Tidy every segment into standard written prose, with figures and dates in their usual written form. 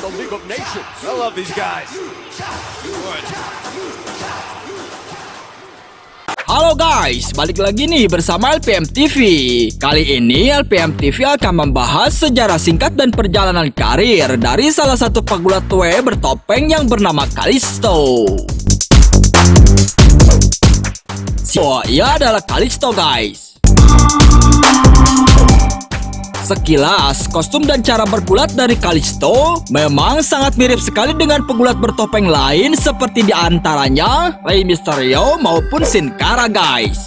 the League of Nations. I love these guys. Halo guys, balik lagi nih bersama LPM TV. Kali ini LPM TV akan membahas sejarah singkat dan perjalanan karir dari salah satu pegulat WWE bertopeng yang bernama Kalisto. Ia adalah Kalisto guys. Sekilas, kostum dan cara bergulat dari Kalisto memang sangat mirip sekali dengan pegulat bertopeng lain seperti diantaranya Rey Mysterio maupun Sin Cara guys.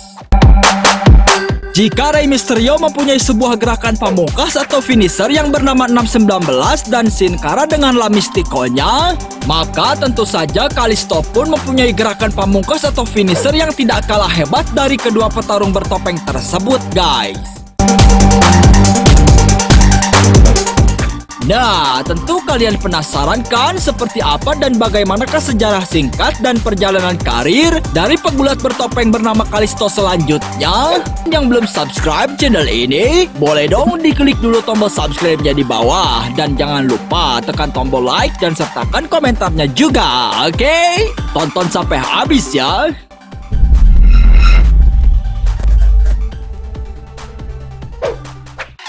Jika Rey Mysterio mempunyai sebuah gerakan pamungkas atau finisher yang bernama 619 dan Sin Cara dengan La Mystico-nya, maka tentu saja Kalisto pun mempunyai gerakan pamungkas atau finisher yang tidak kalah hebat dari kedua petarung bertopeng tersebut guys. Nah, tentu kalian penasaran kan seperti apa dan bagaimanakah sejarah singkat dan perjalanan karir dari pegulat bertopeng bernama Kalisto selanjutnya? Yang belum subscribe channel ini, boleh dong diklik dulu tombol subscribe-nya di bawah. Dan jangan lupa tekan tombol like dan sertakan komentarnya juga, oke? Tonton sampai habis ya!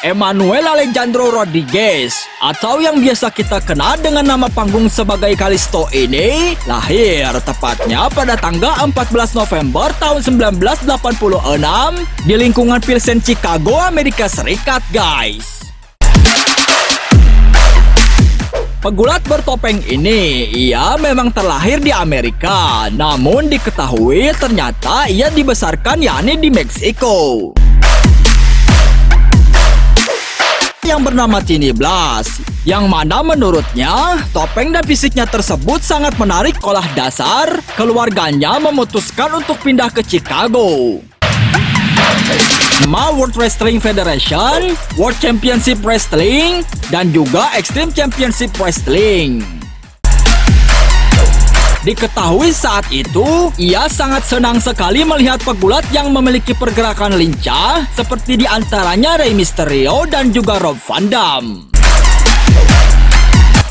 Emmanuel Alejandro Rodriguez atau yang biasa kita kenal dengan nama panggung sebagai Kalisto ini lahir tepatnya pada tanggal 14 November tahun 1986 di lingkungan Pilsen, Chicago, Amerika Serikat guys. Pegulat bertopeng ini, ia memang terlahir di Amerika, namun diketahui ternyata ia dibesarkan yakni di Meksiko. Yang bernama Tiny Blas, yang mana menurutnya topeng dan fisiknya tersebut sangat menarik olah dasar, keluarganya memutuskan untuk pindah ke Chicago. Nama World Wrestling Federation, World Championship Wrestling, dan juga Extreme Championship Wrestling. Diketahui saat itu, ia sangat senang sekali melihat pegulat yang memiliki pergerakan lincah seperti diantaranya Rey Mysterio dan juga Rob Van Dam.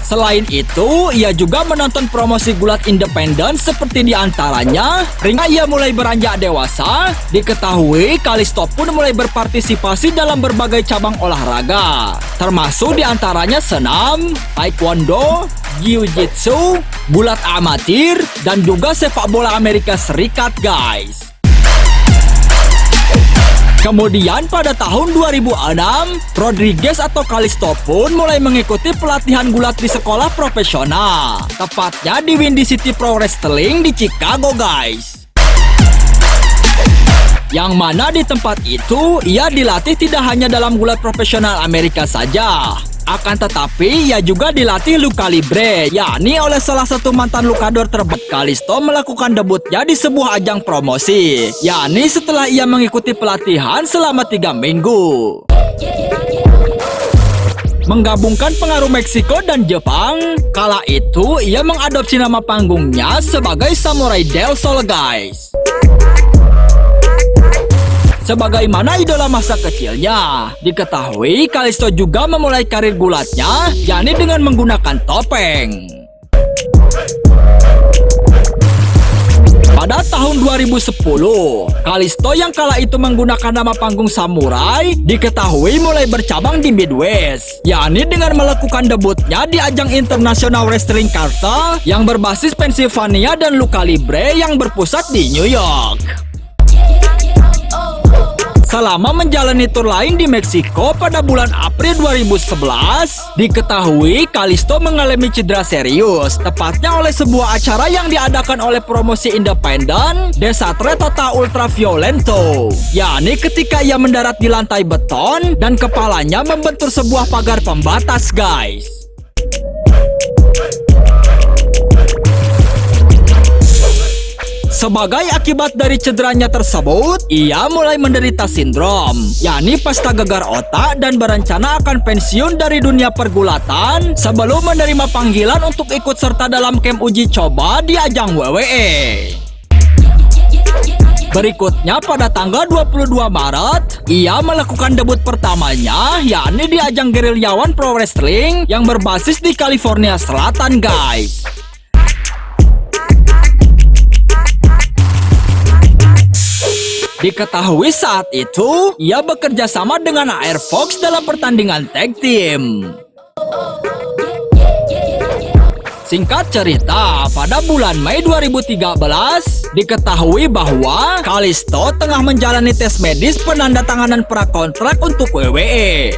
Selain itu, ia juga menonton promosi gulat independen seperti diantaranya hingga ia mulai beranjak dewasa. Diketahui Kalisto pun mulai berpartisipasi dalam berbagai cabang olahraga, termasuk diantaranya senam, taekwondo, jiu-jitsu, gulat amatir, dan juga sepak bola Amerika Serikat guys. Kemudian pada tahun 2006, Rodriguez atau Kalisto pun mulai mengikuti pelatihan gulat di sekolah profesional, tepatnya di Windy City Pro Wrestling di Chicago guys. Yang mana di tempat itu, ia dilatih tidak hanya dalam gulat profesional Amerika saja, akan tetapi ia juga dilatih luka libre, yakni oleh salah satu mantan lukador terbaik. Kalisto melakukan debutnya di sebuah ajang promosi, yakni setelah ia mengikuti pelatihan selama 3 minggu. Menggabungkan pengaruh Meksiko dan Jepang, kala itu ia mengadopsi nama panggungnya sebagai Samurai Del Sol guys. Sebagaimana idola masa kecilnya, diketahui Kalisto juga memulai karir gulatnya, yakni dengan menggunakan topeng. Pada tahun 2010, Kalisto yang kala itu menggunakan nama panggung Samurai, diketahui mulai bercabang di Midwest, yakni dengan melakukan debutnya di ajang International Wrestling Cartel yang berbasis Pennsylvania dan luka libre yang berpusat di New York. Selama menjalani tur lain di Meksiko pada bulan April 2011, diketahui Kalisto mengalami cedera serius, tepatnya oleh sebuah acara yang diadakan oleh promosi independen Desastre Total Ultra Violento, yakni ketika ia mendarat di lantai beton dan kepalanya membentur sebuah pagar pembatas guys. Sebagai akibat dari cederanya tersebut, ia mulai menderita sindrom, yakni pasta gegar otak dan berencana akan pensiun dari dunia pergulatan sebelum menerima panggilan untuk ikut serta dalam camp uji coba di ajang WWE. Berikutnya pada tanggal 22 Maret, ia melakukan debut pertamanya, yakni di ajang gerilyawan pro wrestling yang berbasis di California Selatan, guys. Diketahui saat itu, ia bekerja sama dengan AR Fox dalam pertandingan tag team. Singkat cerita, pada bulan Mei 2013, diketahui bahwa Kalisto tengah menjalani tes medis penandatanganan prakontrak untuk WWE.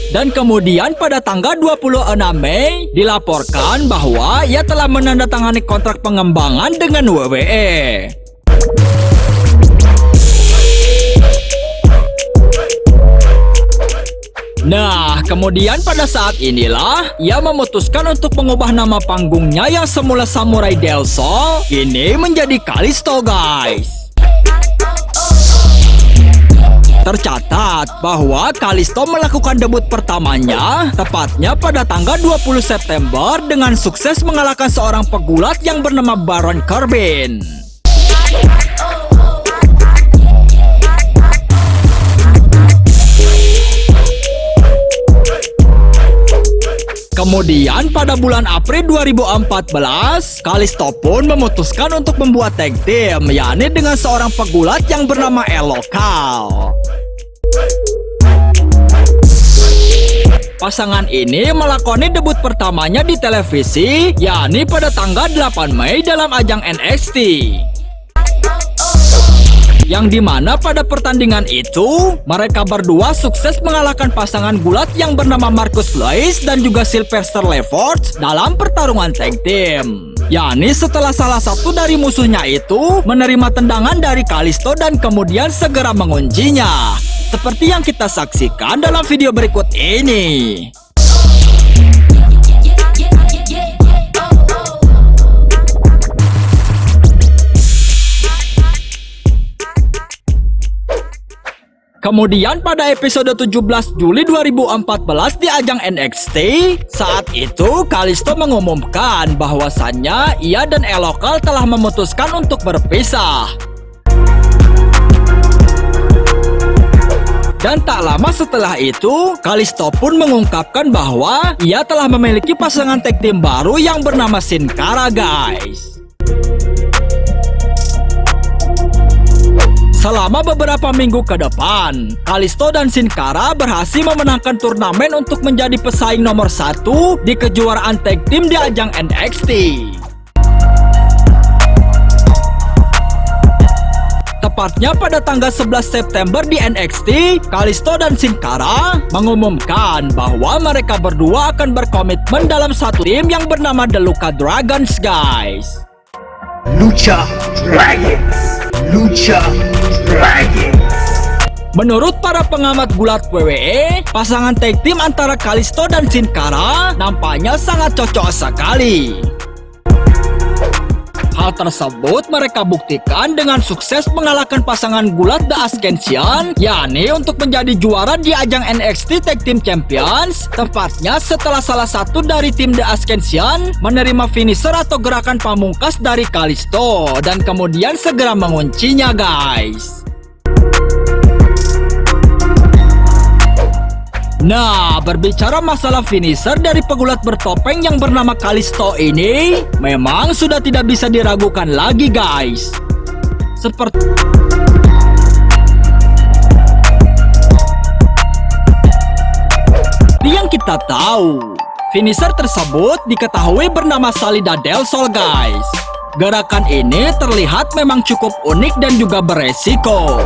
Dan kemudian pada tanggal 26 Mei, dilaporkan bahwa ia telah menandatangani kontrak pengembangan dengan WWE. Nah, kemudian pada saat inilah ia memutuskan untuk mengubah nama panggungnya yang semula Samurai Del Sol kini menjadi Kalisto, guys. Tercatat bahwa Kalisto melakukan debut pertamanya tepatnya pada tanggal 20 September dengan sukses mengalahkan seorang pegulat yang bernama Baron Corbin. Kemudian pada bulan April 2014, Kalisto pun memutuskan untuk membuat tag team, yakni dengan seorang pegulat yang bernama El Local. Pasangan ini melakoni debut pertamanya di televisi, yakni pada tanggal 8 Mei dalam ajang NXT. Yang dimana pada pertandingan itu, mereka berdua sukses mengalahkan pasangan gulat yang bernama Marcus Lewis dan juga Sylvester Lefort dalam pertarungan tag team. yakni setelah salah satu dari musuhnya itu menerima tendangan dari Kalisto dan kemudian segera menguncinya. Seperti yang kita saksikan dalam video berikut ini. Kemudian pada episode 17 Juli 2014 di ajang NXT, saat itu Kalisto mengumumkan bahwasannya ia dan El Local telah memutuskan untuk berpisah. Dan tak lama setelah itu, Kalisto pun mengungkapkan bahwa ia telah memiliki pasangan tag team baru yang bernama Sin Cara, guys. Selama beberapa minggu ke depan, Kalisto dan Sin Cara berhasil memenangkan turnamen untuk menjadi pesaing nomor 1 di kejuaraan tag team di ajang NXT. Tepatnya pada tanggal 11 September di NXT, Kalisto dan Sin Cara mengumumkan bahwa mereka berdua akan berkomitmen dalam satu tim yang bernama The Lucha Dragons, guys. Lucha Dragons. Lucha Dragons. Menurut para pengamat gulat WWE, pasangan tag team antara Kalisto dan Sin Cara nampaknya sangat cocok sekali. Hal tersebut mereka buktikan dengan sukses mengalahkan pasangan gulat The Ascension, yakni untuk menjadi juara di ajang NXT Tag Team Champions, tepatnya setelah salah satu dari tim The Ascension menerima finisher atau gerakan pamungkas dari Kalisto dan kemudian segera menguncinya, guys. Nah, berbicara masalah finisher dari pegulat bertopeng yang bernama Kalisto ini, memang sudah tidak bisa diragukan lagi, guys. Seperti yang kita tahu, finisher tersebut diketahui bernama Salida del Sol, guys. Gerakan ini terlihat memang cukup unik dan juga beresiko.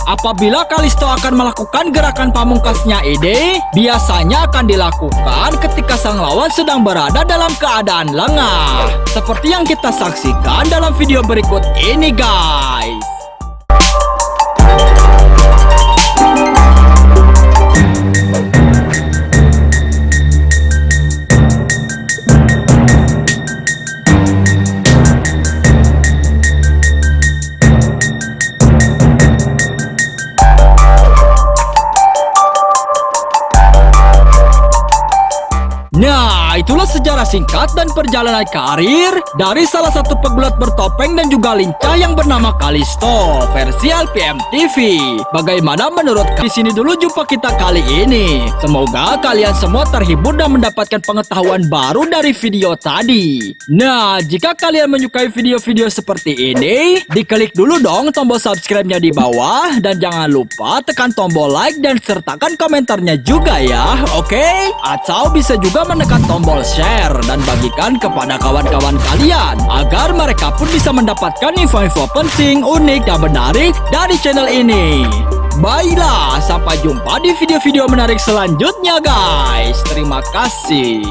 Apabila Kalisto akan melakukan gerakan pamungkasnya ini, biasanya akan dilakukan ketika sang lawan sedang berada dalam keadaan lengah. Seperti yang kita saksikan dalam video berikut ini, guys. Nah, Nah, itulah sejarah singkat dan perjalanan karir dari salah satu pegulat bertopeng dan juga lincah yang bernama Kalisto versi LPM TV. Bagaimana menurut kalian? Di sini dulu jumpa kita kali ini. Semoga kalian semua terhibur dan mendapatkan pengetahuan baru dari video tadi. Nah, jika kalian menyukai video-video seperti ini, diklik dulu dong tombol subscribe-nya di bawah dan jangan lupa tekan tombol like dan sertakan komentarnya juga ya, oke? Atau bisa juga menekan tombol share dan bagikan kepada kawan-kawan kalian agar mereka pun bisa mendapatkan info-info penting, unik, dan menarik dari channel ini. Baiklah, sampai jumpa di video-video menarik selanjutnya guys. Terima kasih.